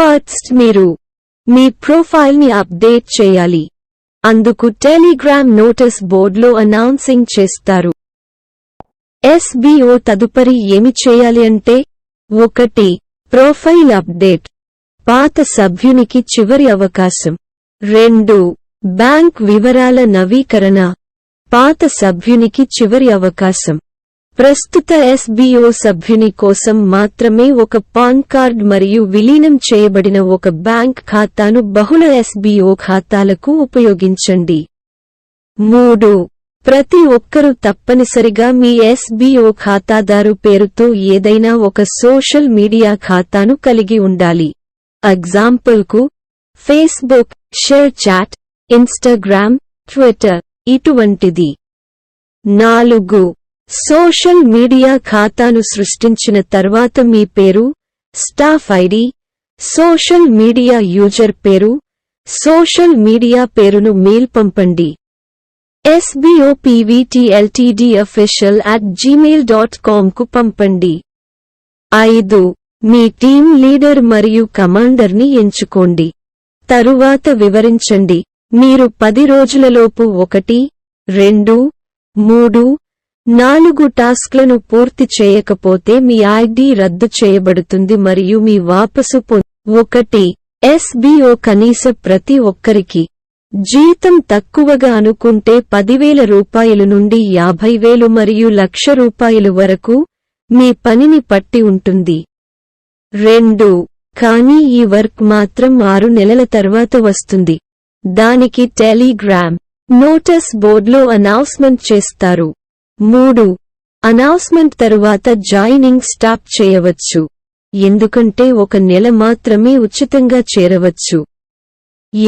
First మీరు మీ ప్రొఫైల్ని update చేయాలి. అందుకు టెలిగ్రామ్ నోటీస్ బోర్డులో అనౌన్సింగ్ చేస్తారు. SBO తదుపరి ఏమి చేయాలి అంటే 1. ప్రొఫైల్ అప్డేట్, పాత సభ్యునికి చివరి అవకాశం. 2. బ్యాంక్ వివరాల నవీకరణ, పాత సభ్యునికి చివరి అవకాశం. ప్రస్తుత SBO సభ్యుని కోసం మాత్రమే ఒక పాన్ కార్డ్ మరియు విలీనం చేయబడిన ఒక బ్యాంక్ ఖాతాను బహుళ SBO ఖాతాలకు ఉపయోగించండి. 3. ప్రతి ఒక్కరూ తప్పనిసరిగా మీ SBO ఖాతాదారు పేరుతో ఏదైనా ఒక సోషల్ మీడియా ఖాతాను కలిగి ఉండాలి. ఎగ్జాంపుల్కు Facebook, ShareChat, Instagram, Twitter ఇటువంటిది. 4. సోషల్ మీడియా ఖాతాను సృష్టించిన తర్వాత మీ పేరు, staff ID, social media user పేరు, సోషల్ మీడియా పేరును మెయిల్ పంపండి. sbopvtltdofficial@gmail.com కు పంపండి. 5. మీ టీం లీడర్ మరియు కమాండర్ని ఎంచుకోండి. తరువాత వివరించండి. మీరు 10 రోజులలోపు 1, 2, 3, 4 టాస్క్లను పూర్తి చేయకపోతే మీ ఐడి రద్దు చేయబడుతుంది మరియు మీ వాపసు 1. SBO కనీస ప్రతి ఒక్కరికి జీతం తక్కువగా అనుకుంటే 10,000 రూపాయలు నుండి 50,000 మరియు ₹1,00,000 వరకు మీ పనిని పట్టి ఉంటుంది. 2. కానీ ఈ వర్క్ మాత్రం 6 నెలల తర్వాత వస్తుంది. దానికి టెలిగ్రామ్ నోటీస్ బోర్డులో అనౌన్స్మెంట్ చేస్తారు. 3. అనౌన్స్మెంట్ తరువాత జాయినింగ్ స్టాప్ చేయవచ్చు, ఎందుకంటే 1 నెల మాత్రమే ఉచితంగా చేరవచ్చు.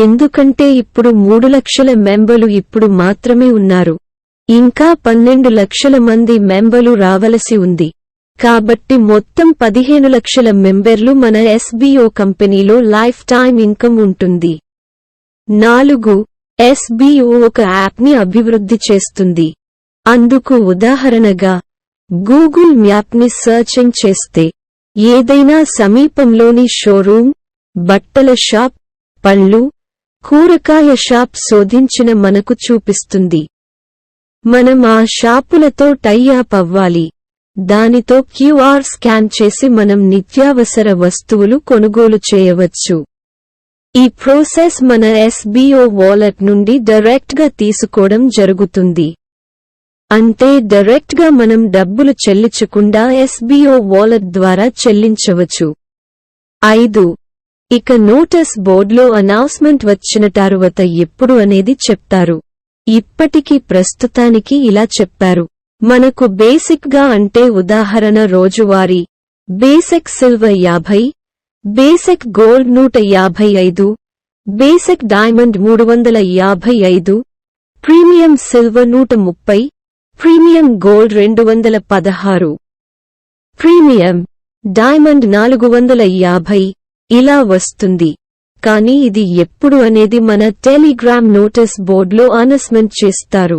ఎందుకంటే ఇప్పుడు 3 లక్షల మెంబర్లు ఇప్పుడు మాత్రమే ఉన్నారు. ఇంకా 12 లక్షల మంది మెంబర్లు రావలసి ఉంది. కాబట్టి మొత్తం 15 లక్షల మెంబర్లు మన SBO కంపెనీలో లైఫ్ టైమ్ ఇన్కమ్ ఉంటుంది. 4. SBO ఒక యాప్ని అభివృద్ధి చేస్తుంది. అందుకు ఉదాహరణగా గూగుల్ మ్యాప్ని సర్చింగ్ చేస్తే ఏదైనా సమీపంలోని షోరూమ్, బట్టల షాప్, పళ్ళు, కూరగాయ షాప్ శోధించిన మనకు చూపిస్తుంది. మనం ఆ షాపులతో టై అప్ అవ్వాలి. దానితో QR స్కాన్ చేసి మనం నిత్యావసర వస్తువులు కొనుగోలు చేయవచ్చు. ఈ ప్రాసెస్ మన SBO వాలెట్ నుండి డైరెక్ట్గా తీసుకోవడం జరుగుతుంది. అంటే డైరెక్ట్గా మనం డబ్బులు చెల్లించకుండా SBO వాలెట్ ద్వారా చెల్లించవచ్చు. 5. ఇక నోటీస్ బోర్డులో అనౌన్స్మెంట్ వచ్చిన తరువాత ఎప్పుడు అనేది చెప్తారు. ఇప్పటికి ప్రస్తుతానికి ఇలా చెప్పారు. మనకు బేసిక్ గా అంటే ఉదాహరణ రోజువారీ basic silver 50, basic gold 155, basic diamond 355, premium silver 130, premium gold 216, premium diamond 450 ఇలా వస్తుంది. కానీ ఇది ఎప్పుడు అనేది మన టెలిగ్రామ్ నోటీస్ బోర్డులో అనౌన్స్మెంట్ చేస్తారు.